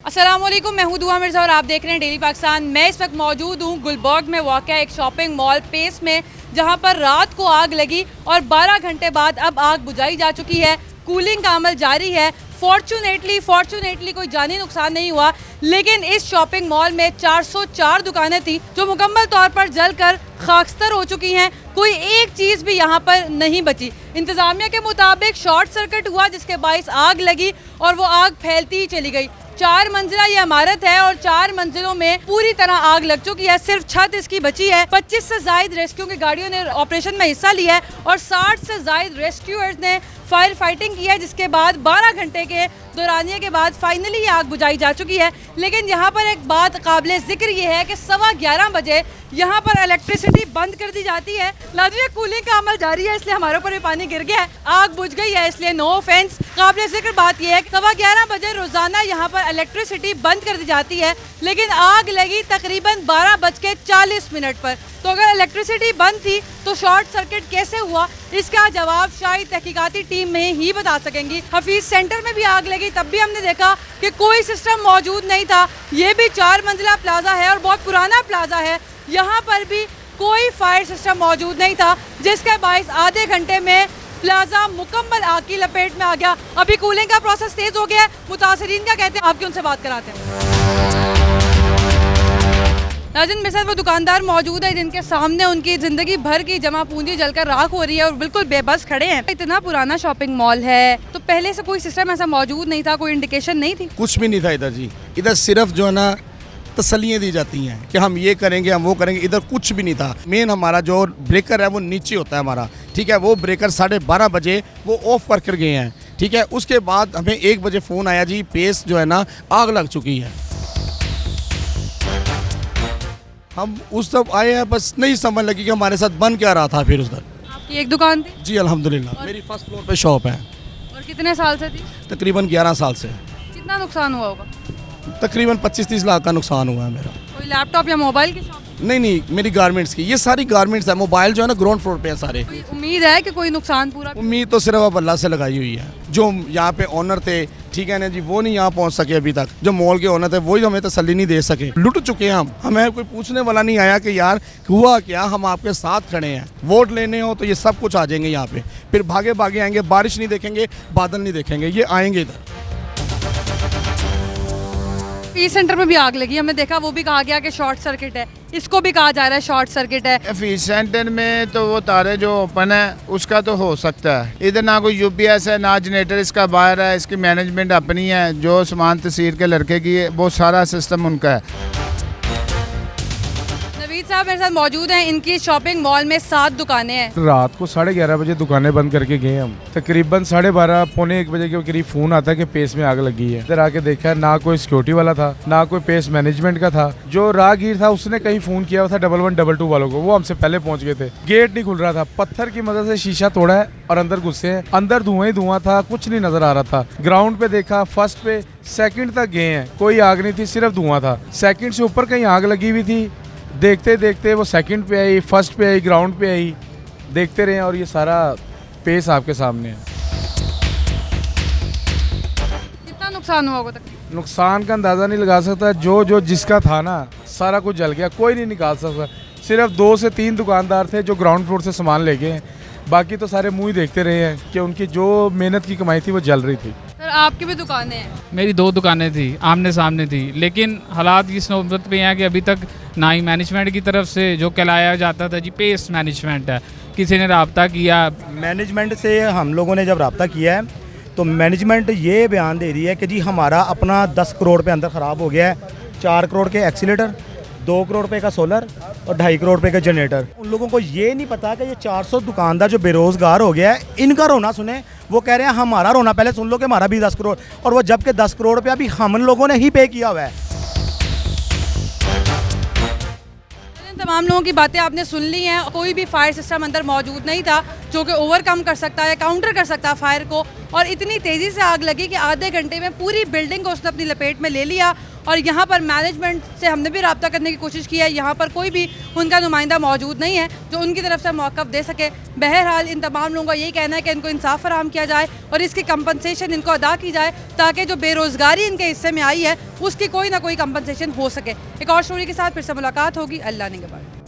अस्सलामुअलैकुम, मैं हूं दुआ मिर्ज़ा और आप देख रहे हैं डेली पाकिस्तान। मैं इस वक्त मौजूद हूं गुलबर्ग में वाक़या एक शॉपिंग मॉल पेस में, जहां पर रात को आग लगी और 12 घंटे बाद अब आग बुझाई जा चुकी है। कूलिंग का अमल जारी है। फॉर्चुनेटली कोई जानी नुकसान नहीं हुआ, लेकिन इस शॉपिंग मॉल में 404 दुकानें थी जो मुकम्मल तौर पर जलकर खाकस्तर हो चुकी हैं। कोई एक चीज़ भी यहाँ पर नहीं बची। इंतज़ामिया के मुताबिक शॉर्ट सर्किट हुआ जिसके बाइस आग लगी और वो आग फैलती ही चली गई। 4 मंजिला ये इमारत है और 4 मंजिलों में पूरी तरह आग लग चुकी है। सिर्फ छत इसकी बची है। 25 से ज्यादा रेस्क्यू की गाड़ियों ने ऑपरेशन में हिस्सा लिया है और 60 से ज्यादा रेस्क्यूअर्स ने फायर फाइटिंग की है, जिसके बाद 12 घंटे के दौरानिया के बाद फाइनली आग बुझाई जा चुकी है। लेकिन यहाँ पर एक बात काबिले जिक्र ये है कि 11:15 बजे यहाँ पर इलेक्ट्रिसिटी बंद कर दी जाती है। लाजमी कूलिंग का अमल जारी है, इसलिए हमारे ऊपर पानी गिर गया है। आग बुझ गई है, इसलिए नो ऑफेंस। काबिले जिक्र बात यह है कि 11:15 बजे रोजाना यहाँ पर इलेक्ट्रिसिटी बंद कर दी जाती है, लेकिन आग लगी तकरीबन 12:40 पर। तो अगर इलेक्ट्रिसिटी बंद थी तो शॉर्ट सर्किट कैसे हुआ, इसका जवाब शायद तहकीकाती टीम में ही बता सकेंगी। हफीज सेंटर में भी आग लगी, तब भी हमने देखा कि कोई सिस्टम मौजूद नहीं था। ये भी 4 मंजिला प्लाजा है और बहुत पुराना प्लाजा है। यहाँ पर भी कोई फायर सिस्टम मौजूद नहीं था, जिसके बाइस आधे घंटे में प्लाजा मुकम्मल आग की लपेट में आ गया। अभी कूलिंग का प्रोसेस तेज हो गया है। मुतासरीन क्या कहते हैं, आपकी उनसे बात कराते हैं। नाज़रीन, मेरे साथ वो दुकानदार मौजूद है जिनके सामने उनकी ज़िंदगी भर की जमा पूंजी जलकर राख हो रही है और बिल्कुल बेबस खड़े हैं। इतना पुराना शॉपिंग मॉल है, तो पहले से कोई सिस्टम ऐसा मौजूद नहीं था, कोई इंडिकेशन नहीं थी? कुछ भी नहीं था इधर जी। इधर सिर्फ जो है ना तसल्लियाँ दी जाती हैं कि हम ये करेंगे, हम वो करेंगे। इधर कुछ भी नहीं था। मेन हमारा जो ब्रेकर है वो नीचे होता है हमारा, ठीक है। वो ब्रेकर 12:30 बजे वो ऑफ कर गए हैं, ठीक है। उसके बाद हमें 1 बजे फ़ोन आया जी पेस जो है ना आग लग चुकी है। हम उस सब आए हैं, बस नहीं समझ लगी कि हमारे साथ बन क्या रहा था। फिर उधर आपकी एक दुकान थी? जी अल्हम्दुलिल्लाह, मेरी फर्स्ट फ्लोर पे शॉप है। और कितने साल से थी? तकरीबन 11 साल से। कितना नुकसान हुआ होगा? तकरीबन 25-30 लाख का नुकसान हुआ है मेरा। कोई लैपटॉप या मोबाइल की शॉप? नहीं, मेरी गारमेंट्स की। ये सारी गारमेंट्स है। मोबाइल जो है ना ग्राउंड फ्लोर पे है सारे। कोई उम्मीद है कि कोई नुकसान पूरा? उम्मीद तो सिर्फ अब अल्लाह से लगाई हुई है। जो यहाँ पे ऑनर थे, ठीक है ना जी, वो नहीं यहाँ पहुँच सके अभी तक। जो मॉल के ऑनर थे वही हमें तसल्ली नहीं दे सके। लुट चुके हैं हम। हमें कोई पूछने वाला नहीं आया कि यार हुआ क्या, हम आपके साथ खड़े हैं। वोट लेने हो तो ये सब कुछ आ जाएंगे यहाँ पे, फिर भागे भागे आएंगे। बारिश नहीं देखेंगे, बादल नहीं देखेंगे, ये आएंगे इधर। फीस सेंटर में भी आग लगी, हमने देखा, वो भी कहा गया कि शॉर्ट सर्किट है। इसको भी कहा जा रहा है शॉर्ट सर्किट है। फीस सेंटर में तो वो तारे जो ओपन है उसका तो हो सकता है। इधर ना कोई यूपीएस है, ना जनरेटर इसका बाहर है। इसकी मैनेजमेंट अपनी है। जो सामान तहसील के लड़के की है वो सारा सिस्टम उनका है। नवीद साहब मेरे साथ मौजूद हैं। इनकी शॉपिंग मॉल में 7 दुकानें हैं। रात को 11:30 बजे दुकानें बंद करके गए हम। तकरीबन 12:30 पौने 1 बजे के करीब फोन आता है कि पेस में आग लगी है। इधर आके देखा, ना कोई सिक्योरिटी वाला था, ना कोई पेस मैनेजमेंट का था। जो राहगीर था उसने कहीं फोन किया था 1112 वालों को, वो हमसे पहले पहुंच गए थे। गेट नहीं खुल रहा था, पत्थर की मदद से शीशा तोड़ा है और अंदर घुसे हैं। अंदर धुआं ही धुआं था, कुछ नहीं नजर आ रहा था। ग्राउंड पे देखा, फर्स्ट पे सेकंड तक गए हैं, कोई आग नहीं थी, सिर्फ धुआं था। सेकंड से ऊपर कहीं आग लगी हुई थी। देखते देखते वो सेकंड पे आई, फर्स्ट पे आई, ग्राउंड पे आई, देखते रहे और ये सारा पेस आपके सामने है। कितना नुकसान हुआ होगा तक? नुकसान का अंदाज़ा नहीं लगा सकता। जो जिसका था ना सारा कुछ जल गया, कोई नहीं निकाल सकता। सिर्फ 2 से 3 दुकानदार थे जो ग्राउंड फ्लोर से सामान ले गए हैं। बाकी तो सारे मुँह ही देखते रहे हैं कि उनकी जो मेहनत की कमाई थी वो जल रही थी। सर, आपकी भी दुकानें हैं? मेरी 2 दुकानें थी, आमने सामने थी, लेकिन हालात इस नौबत पे हैं कि अभी तक ना ही मैनेजमेंट की तरफ से जो कहलाया जाता था जी पेस मैनेजमेंट है, किसी ने रब्ता किया। मैनेजमेंट से हम लोगों ने जब रब्ता किया है तो मैनेजमेंट ये बयान दे रही है कि जी हमारा अपना 10 करोड़ पे अंदर ख़राब हो गया है। 4 करोड़ के एक्सीलेटर, 2 करोड़ रुपए का सोलर और 2.5 करोड़ रुपए का जनरेटर। उन लोगों को ये नहीं पता कि ये 400 दुकानदार जो बेरोज़गार हो गया है, इनका रोना सुने। वो कह रहे हैं हमारा रोना पहले सुन लो कि हमारा भी 10 करोड़, और वो जबकि 10 करोड़ रुपया भी हम लोगों ने ही पे किया हुआ है। तमाम लोगों की बातें आपने सुन ली हैं। कोई भी फायर सिस्टम अंदर मौजूद नहीं था जो कि ओवरकम कर सकता है, काउंटर कर सकता है फायर को। और इतनी तेज़ी से आग लगी कि आधे घंटे में पूरी बिल्डिंग को उसने अपनी लपेट में ले लिया और यहाँ पर मैनेजमेंट से हमने भी रब्ता करने की कोशिश की है, यहाँ पर कोई भी उनका नुमाइंदा मौजूद नहीं है जो उनकी तरफ से मौक़िफ़ दे सके। बहरहाल इन तमाम लोगों का यही कहना है कि इनको इंसाफ फराहम किया जाए और इसकी कंपनसेशन इनको अदा की जाए ताकि जो बेरोज़गारी इनके हिस्से में आई है उसकी कोई ना कोई कंपनसेशन हो सके। एक और स्टोरी के साथ फिर से मुलाकात होगी। अल्लाह निगहबान।